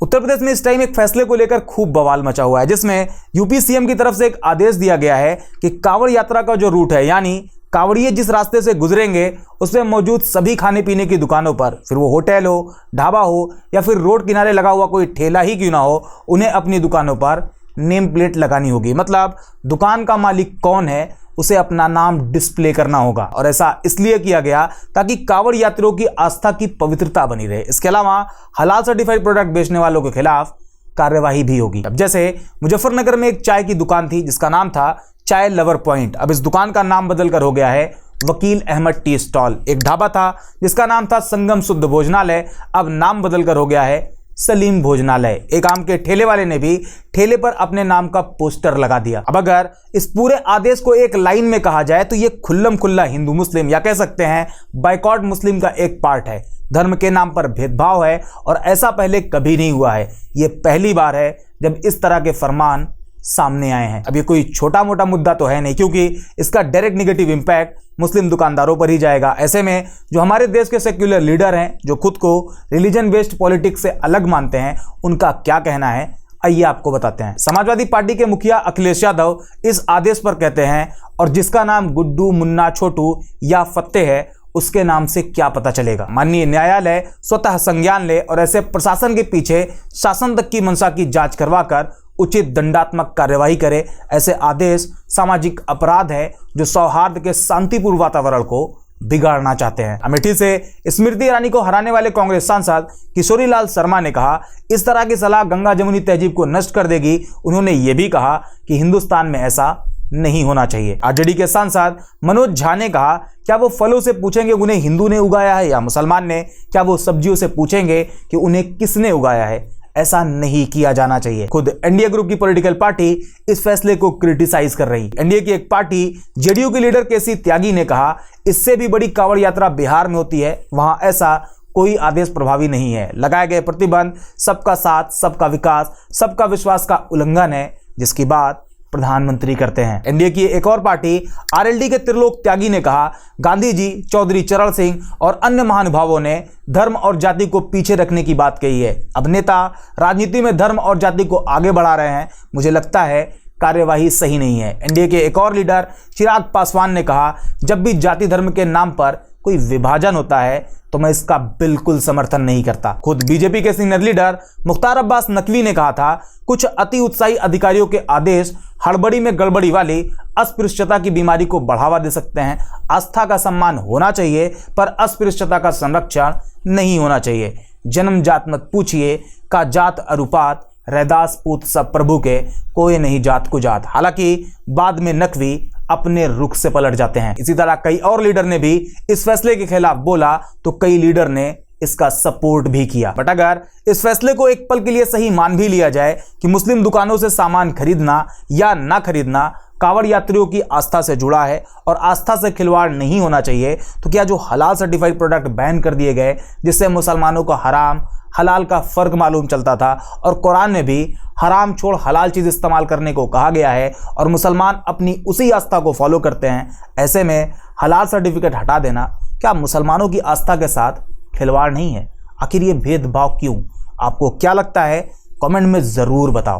उत्तर प्रदेश में इस टाइम एक फैसले को लेकर खूब बवाल मचा हुआ है, जिसमें यूपी सीएम की तरफ से एक आदेश दिया गया है कि कांवड़ यात्रा का जो रूट है, यानी कांवड़िए जिस रास्ते से गुजरेंगे उसमें मौजूद सभी खाने पीने की दुकानों पर, फिर वो होटल हो, ढाबा हो या फिर रोड किनारे लगा हुआ कोई ठेला ही क्यों ना हो, उन्हें अपनी दुकानों पर नेम प्लेट लगानी होगी। मतलब दुकान का मालिक कौन है उसे अपना नाम डिस्प्ले करना होगा। और ऐसा इसलिए किया गया ताकि कांवड़ यात्रियों की आस्था की पवित्रता बनी रहे। इसके अलावा हलाल सर्टिफाइड प्रोडक्ट बेचने वालों के खिलाफ कार्यवाही भी होगी। अब जैसे मुजफ्फरनगर में एक चाय की दुकान थी जिसका नाम था चाय लवर पॉइंट, अब इस दुकान का नाम बदलकर हो गया है वकील अहमद टी स्टॉल। एक ढाबा था जिसका नाम था संगम शुद्ध भोजनालय, अब नाम बदलकर हो गया है सलीम भोजनालय। एक आम के ठेले वाले ने भी ठेले पर अपने नाम का पोस्टर लगा दिया। अब अगर इस पूरे आदेश को एक लाइन में कहा जाए तो ये खुल्लम खुल्ला हिंदू मुस्लिम या कह सकते हैं बाइकॉट मुस्लिम का एक पार्ट है। धर्म के नाम पर भेदभाव है और ऐसा पहले कभी नहीं हुआ है। ये पहली बार है जब इस तरह के फरमान सामने आए हैं। अब ये कोई छोटा मोटा मुद्दा तो है नहीं, क्योंकि इसका डायरेक्ट नेगेटिव इंपैक्ट मुस्लिम दुकानदारों पर ही जाएगा। ऐसे में जो हमारे देश के सेक्युलर लीडर हैं, जो खुद को रिलीजन बेस्ड पॉलिटिक्स से अलग मानते हैं, उनका क्या कहना है आइए आपको बताते हैं। समाजवादी पार्टी के मुखिया अखिलेश यादव इस आदेश पर कहते हैं, और जिसका नाम गुड्डू, मुन्ना, छोटू या फत्ते है उसके नाम से क्या पता चलेगा। माननीय न्यायालय स्वतः संज्ञान ले और ऐसे प्रशासन के पीछे शासन तक की मंशा की जांच करवाकर उचित दंडात्मक कार्यवाही करे। ऐसे आदेश सामाजिक अपराध है जो सौहार्द के शांतिपूर्ण वातावरण को बिगाड़ना चाहते हैं। अमेठी से स्मृति ईरानी को हराने वाले कांग्रेस सांसद किशोरी लाल शर्मा ने कहा, इस तरह की सलाह गंगा जमुनी तहजीब को नष्ट कर देगी। उन्होंने ये भी कहा कि हिंदुस्तान में ऐसा नहीं होना चाहिए। आरजेडी के सांसद मनोज झा ने कहा, क्या वो फलों से पूछेंगे उन्हें हिंदू ने उगाया है या मुसलमान ने? क्या वो सब्जियों से पूछेंगे कि उन्हें किसने उगाया है? ऐसा नहीं किया जाना चाहिए। खुद एनडीए ग्रुप की पॉलिटिकल पार्टी इस फैसले को क्रिटिसाइज कर रही। एनडीए की एक पार्टी जेडीयू के लीडर केसी त्यागी ने कहा, इससे भी बड़ी कांवड़ यात्रा बिहार में होती है, वहां ऐसा कोई आदेश प्रभावी नहीं है। लगाए गए प्रतिबंध सबका साथ, सबका विकास, सबका विश्वास का उल्लंघन है, जिसकी बात प्रधानमंत्री करते हैं। एनडीए की एक और पार्टी आरएलडी के त्रिलोक त्यागी ने कहा, गांधी जी, चौधरी चरण सिंह और अन्य महानुभावों ने धर्म और जाति को पीछे रखने की बात कही है। अब नेता राजनीति में धर्म और जाति को आगे बढ़ा रहे हैं। मुझे लगता है कार्यवाही सही नहीं है। एनडीए के एक और लीडर चिराग पासवान ने कहा, जब भी जाति धर्म के नाम पर कोई विभाजन होता है तो मैं इसका बिल्कुल समर्थन नहीं करता। खुद बीजेपी के सीनियर लीडर मुख्तार अब्बास नकवी ने कहा था, कुछ अति उत्साही अधिकारियों के आदेश हड़बड़ी में गड़बड़ी वाली अस्पृश्यता की बीमारी को बढ़ावा दे सकते हैं। आस्था का सम्मान होना चाहिए पर अस्पृश्यता का संरक्षण नहीं होना चाहिए। जन्म जात मत पूछिए का जात अनुपात, रैदास पूत सब प्रभु के, कोई नहीं जात को जात। हालांकि बाद में नकवी अपने रुख से पलट जाते हैं। इसी तरह कई और लीडर ने भी इस फैसले के खिलाफ बोला तो कई लीडर ने इसका सपोर्ट भी किया। बट अगर इस फैसले को एक पल के लिए सही मान भी लिया जाए कि मुस्लिम दुकानों से सामान खरीदना या ना खरीदना कांवड़ यात्रियों की आस्था से जुड़ा है और आस्था से खिलवाड़ नहीं होना चाहिए, तो क्या जो हलाल सर्टिफाइड प्रोडक्ट बैन कर दिए गए, जिससे मुसलमानों को हराम हलाल का फर्क मालूम चलता था और कुरान में भी हराम छोड़ हलाल चीज इस्तेमाल करने को कहा गया है और मुसलमान अपनी उसी आस्था को फॉलो करते हैं, ऐसे में हलाल सर्टिफिकेट हटा देना क्या मुसलमानों की आस्था के साथ खिलवाड़ नहीं है? आखिर ये भेदभाव क्यों? आपको क्या लगता है? कमेंट में जरूर बताओ।